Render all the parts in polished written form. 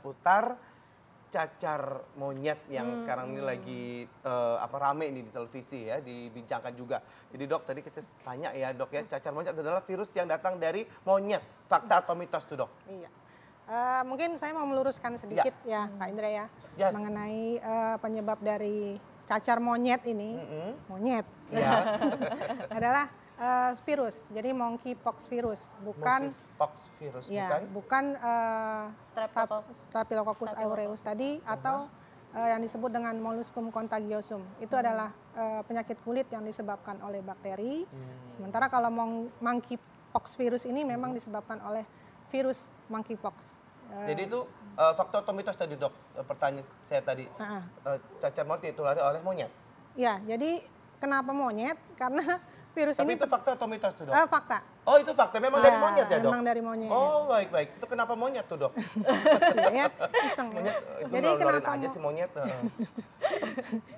seputar cacar monyet yang sekarang ini lagi rame ini di televisi ya, dibincangkan juga. Jadi Dok, tadi kita tanya ya Dok ya, cacar monyet adalah virus yang datang dari monyet. Fakta atau mitos tuh Dok? Iya. Mungkin saya mau meluruskan sedikit ya Pak Indra ya, mengenai penyebab dari cacar monyet ini. Monyet adalah virus, jadi monkeypox virus, bukan monkeypox virus, bukan Staphylococcus aureus tadi atau yang disebut dengan molluscum contagiosum. Itu adalah penyakit kulit yang disebabkan oleh bakteri. Sementara kalau monkeypox virus ini memang disebabkan oleh virus monkeypox. Jadi itu fakta atau mitos tadi Dok? Pertanyaan saya tadi, cacar monyet ditulari oleh monyet? Ya, jadi kenapa monyet? Karena virus Tapi ini... itu fakta atau mitos tuh Dok? Fakta. Oh itu fakta, memang dari monyet ya Dok? Memang dari monyet. Oh baik-baik, itu kenapa monyet tuh Dok? Ya, iseng. Monyet, itu jadi kenapa aja sih monyet?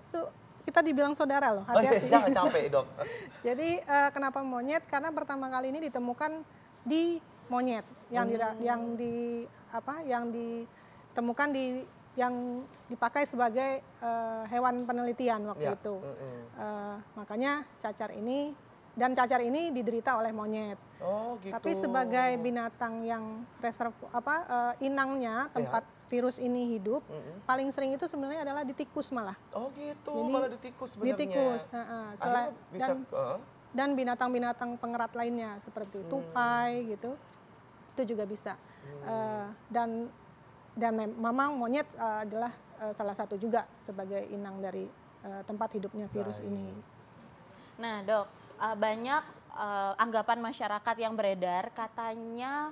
Itu kita dibilang saudara loh, hati-hati. Jangan capek Dok. Jadi kenapa monyet? Karena pertama kali ini ditemukan di monyet yang ditemukan yang dipakai sebagai hewan penelitian waktu itu. Makanya cacar ini diderita oleh monyet. Oh, gitu. Tapi sebagai binatang yang inangnya tempat virus ini hidup, paling sering itu sebenarnya adalah di tikus malah. Oh gitu, jadi, malah di tikus sebenarnya. Di tikus. Dan binatang-binatang pengerat lainnya seperti tupai gitu, itu juga bisa. Dan memang monyet adalah salah satu juga sebagai inang dari tempat hidupnya virus ini. Nah Dok, banyak anggapan masyarakat yang beredar katanya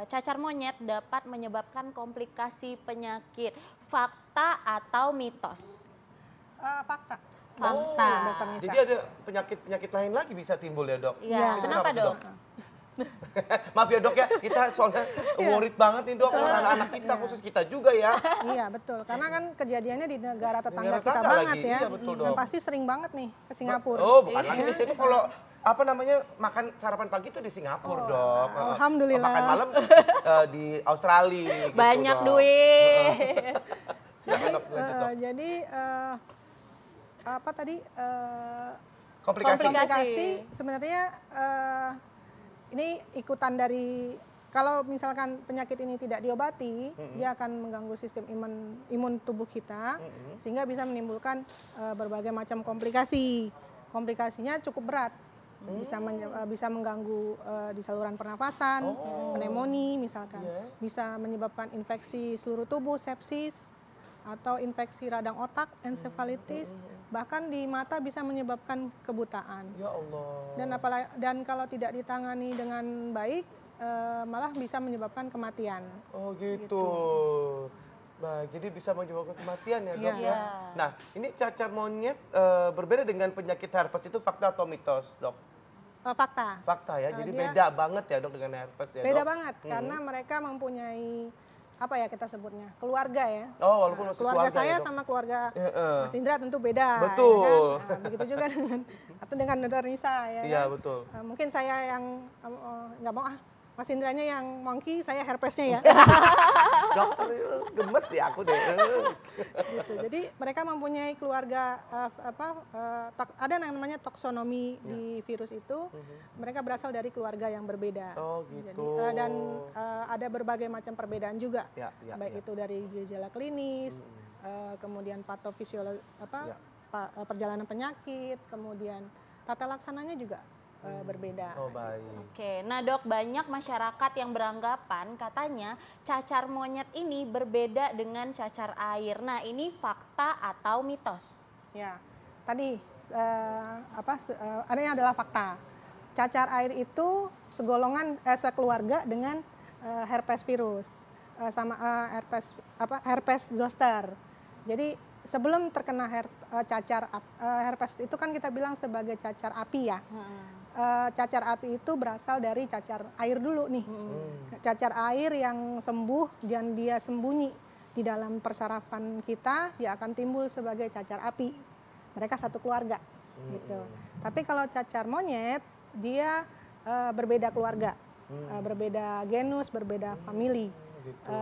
cacar monyet dapat menyebabkan komplikasi penyakit. Fakta atau mitos? Fakta. Fakta. Jadi ada penyakit lain lagi bisa timbul ya Dok? Iya. Kenapa Dok? Maaf ya Dok ya, kita soalnya worried banget nih Dok, anak-anak kita khusus kita juga ya. Iya betul, karena kan kejadiannya di negara tetangga kita banget ya. Iya, betul, Dok. Dan pasti sering banget nih ke Singapura. Oh bukan lagi, itu kalau makan sarapan pagi itu di Singapura Dok. Alhamdulillah. Makan malam di Australia. Gitu, banyak Dok. duit. Silakan Dok, lanjut Dok. Jadi komplikasi sebenarnya ini ikutan dari, kalau misalkan penyakit ini tidak diobati, dia akan mengganggu sistem imun tubuh kita, sehingga bisa menimbulkan berbagai macam komplikasi. Komplikasinya cukup berat, bisa mengganggu di saluran pernafasan, pneumonia misalkan, bisa menyebabkan infeksi seluruh tubuh, sepsis, atau infeksi radang otak, encephalitis, bahkan di mata bisa menyebabkan kebutaan. Ya Allah. Dan kalau tidak ditangani dengan baik, malah bisa menyebabkan kematian. Oh gitu. Baik, jadi bisa menyebabkan kematian ya Dok ya. Nah, ini cacar monyet berbeda dengan penyakit herpes, itu fakta atau mitos Dok? Fakta. Fakta ya, jadi beda banget ya Dok dengan herpes ya Dok? Beda banget, karena mereka mempunyai kita sebutnya keluarga ya. Oh, walaupun keluarga saya ya, sama keluarga Mas Indra tentu beda. Betul. Ya kan? Nah, begitu juga dengan Dr. Nisa ya. Iya kan? betul. Mungkin saya yang nggak mau Mas Indranya yang monkey, saya herpesnya ya. Dokter gemes ya aku deh. Gitu. Jadi mereka mempunyai keluarga ada yang namanya taksonomi di virus itu. Mereka berasal dari keluarga yang berbeda. Oh gitu. Jadi, dan ada berbagai macam perbedaan juga. Baik itu dari gejala klinis, kemudian patofisiologi perjalanan penyakit, kemudian tata laksananya juga berbeda. Oh baik. Oke, nah Dok, banyak masyarakat yang beranggapan katanya cacar monyet ini berbeda dengan cacar air. Nah ini fakta atau mitos? Ya, tadi adanya adalah fakta. Cacar air itu sekeluarga dengan herpes virus, herpes zoster. Jadi sebelum terkena herpes itu kan kita bilang sebagai cacar api ya. Cacar api itu berasal dari cacar air dulu nih. Cacar air yang sembuh dan dia sembunyi di dalam persarafan kita, dia akan timbul sebagai cacar api. Mereka satu keluarga gitu. Tapi kalau cacar monyet dia berbeda keluarga, berbeda genus, berbeda famili. gitu.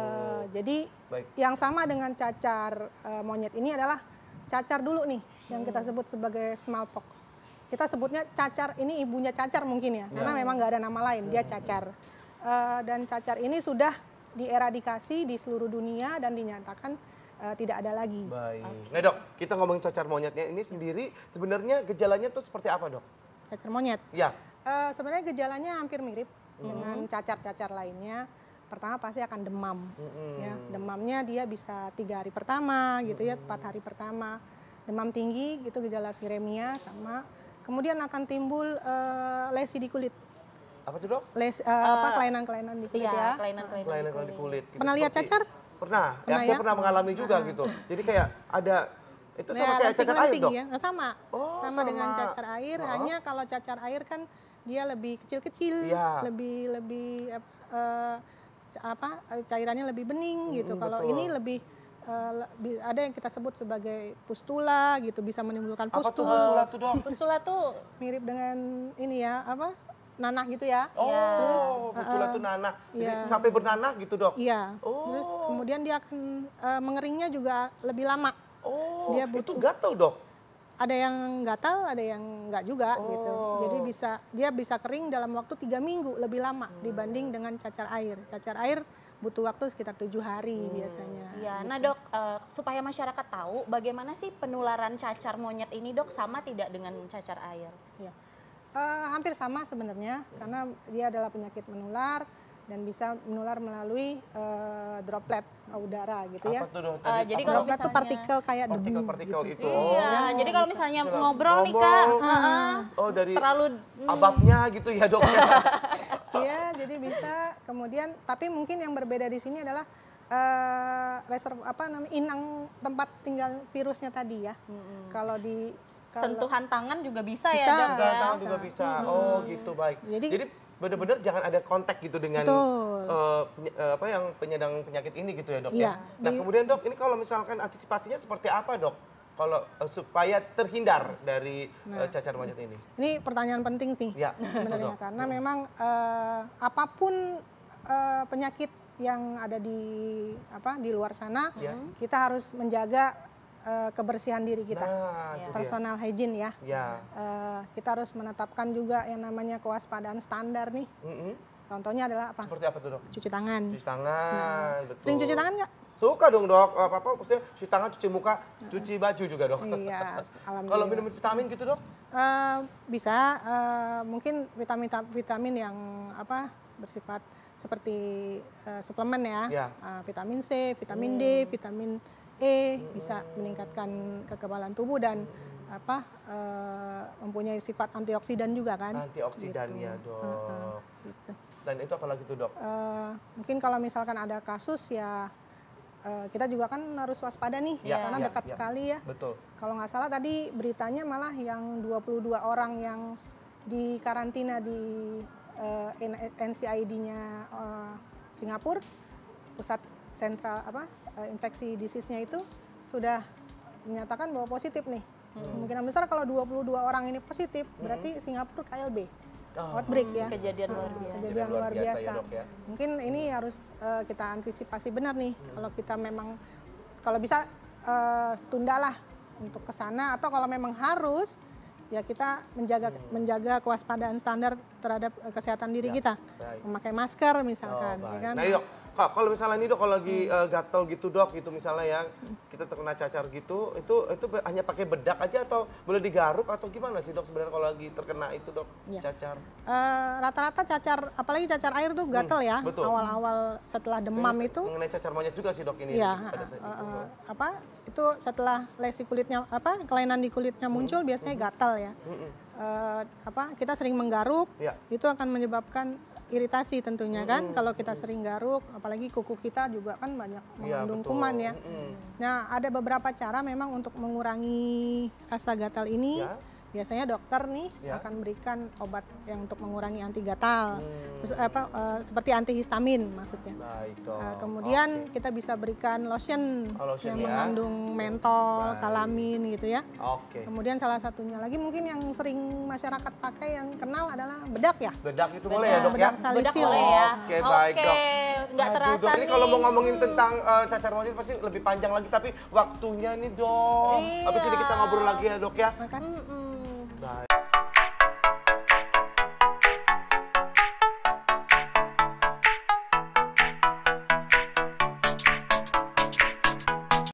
Jadi Baik. yang sama dengan cacar monyet ini adalah cacar dulu nih yang kita sebut sebagai smallpox. Kita sebutnya cacar, ini ibunya cacar mungkin ya, karena memang nggak ada nama lain, dia cacar. Dan cacar ini sudah dieradikasi di seluruh dunia dan dinyatakan tidak ada lagi. Baik. Nah dok, kita ngomongin cacar monyetnya ini sendiri, sebenarnya gejalanya tuh seperti apa dok? Cacar monyet. Ya. Sebenarnya gejalanya hampir mirip dengan cacar-cacar lainnya. Pertama pasti akan demam, ya. Demamnya dia bisa 3 hari pertama, gitu ya, 4 hari pertama. Demam tinggi, gitu gejala viremia sama. Kemudian akan timbul lesi di kulit. Apa tuh dok? Kelainan-kelainan di kulit ya. Kelainan di kulit. Gitu. Pernah lihat cacar? Pernah. Ya, saya pernah mengalami juga gitu. Jadi kayak ada itu sama kayak cacar air dok. Ya? Sama. Oh, sama dengan cacar air. Hanya kalau cacar air kan dia lebih kecil-kecil, lebih cairannya lebih bening gitu. Kalau ini lebih ada yang kita sebut sebagai pustula gitu, bisa menimbulkan Apa tuh pustul. pustula tuh dok? Pustula tuh Mirip dengan ini ya, nanah gitu ya. Oh, Terus pustula tuh nanah. Jadi iya. sampai bernanah gitu dok? Iya. Oh. Terus kemudian dia akan mengeringnya juga lebih lama. Oh, Dia itu gatal dok? Ada yang gatal, ada yang enggak juga gitu. Jadi dia bisa kering dalam waktu 3 minggu lebih lama dibanding dengan cacar air. Cacar air butuh waktu sekitar 7 hari biasanya. Iya, nah dok, supaya masyarakat tahu bagaimana sih penularan cacar monyet ini dok, sama tidak dengan cacar air? Ya. Hampir sama sebenarnya karena dia adalah penyakit menular dan bisa menular melalui droplet udara gitu ya. Apa tuh dok? Jadi kalau Droplet itu partikel kayak debu. Partikel-partikel gitu. itu. Iya, jadi kalau misalnya ngobrol nih kak, Oh dari terlalu ababnya gitu ya dok? Iya, jadi bisa. Kemudian, tapi mungkin yang berbeda di sini adalah inang tempat tinggal virusnya tadi ya. Kalau di sentuhan tangan juga bisa ya Bisa. dok ya? Tangan juga bisa. Oh gitu baik. Jadi benar-benar jangan ada kontak gitu dengan yang penyandang penyakit ini gitu ya dok Iya, ya. Nah kemudian dok, ini kalau misalkan antisipasinya seperti apa dok? Kalau supaya terhindar dari cacar monyet ini? Ini pertanyaan penting sih Ya, sebenarnya betul. karena memang apapun penyakit yang ada di luar sana, kita harus menjaga kebersihan diri kita. Nah, itu dia. Personal hygiene ya. Ya. Kita harus menetapkan juga yang namanya kewaspadaan standar nih. Contohnya adalah apa? Seperti apa tuh dok? Cuci tangan. Cuci tangan, betul. Sering cuci tangan nggak? Suka dong dok, apa-apa maksudnya cuci tangan, cuci muka, cuci baju juga dok. Iya, alhamdulillah. Kalau minum vitamin gitu dok? Bisa, mungkin vitamin yang bersifat seperti suplemen ya. Ya. Vitamin C, vitamin D, vitamin E bisa meningkatkan kekebalan tubuh dan mempunyai sifat antioksidan juga kan. Antioksidan Gitu. ya dok. Gitu. Dan itu apalagi tuh dok? Mungkin kalau misalkan ada kasus ya kita juga kan harus waspada nih karena dekat sekali ya. Betul. Kalau nggak salah tadi beritanya malah yang 22 orang yang di karantina di NCID-nya Singapura, pusat sentral infeksi disease-nya itu sudah menyatakan bahwa positif nih. Kemungkinan besar kalau 22 orang ini positif berarti Singapura KLB. Outbreak ya. Kejadian luar biasa. Kejadian luar biasa. Ya, dok, ya. Mungkin ini harus kita antisipasi benar nih. Kalau kita memang kalau bisa tundalah untuk ke sana atau kalau memang harus ya kita menjaga kewaspadaan standar terhadap kesehatan diri kita. Baik. Memakai masker misalkan ya kan. Nah ini dok, kalau misalnya ini dok kalau lagi gatel gitu dok, itu misalnya ya kita terkena cacar gitu, itu hanya pakai bedak aja atau boleh digaruk atau gimana sih dok sebenarnya kalau lagi terkena itu dok cacar? Rata-rata cacar, apalagi cacar air tuh gatel ya. betul. Awal-awal setelah demam itu. Mengenai cacar monyet juga sih dok ini. Iya, pada saat itu. itu setelah lesi kulitnya kelainan di kulitnya muncul biasanya gatal ya. Kita sering menggaruk, itu akan menyebabkan iritasi tentunya kan. Kalau kita sering garuk, apalagi kuku kita juga kan banyak mengandung kuman ya. Nah, ada beberapa cara memang untuk mengurangi rasa gatal ini. Biasanya dokter nih akan berikan obat yang untuk mengurangi anti gatal, seperti antihistamin maksudnya. Baik, dok. Kemudian kita bisa berikan lotion yang mengandung mentol, kalamin gitu ya. Kemudian salah satunya lagi mungkin yang sering masyarakat pakai yang kenal adalah bedak ya. Bedak itu boleh ya dok ya? Bedak salisil. Boleh ya. Oke, baik dok. nggak terasa Dok, ini nih. kalau mau ngomongin tentang cacar monyet pasti lebih panjang lagi, tapi waktunya nih dok. Iya. Habis ini kita ngobrol lagi ya dok ya. Makasih. Mm-mm. Baik.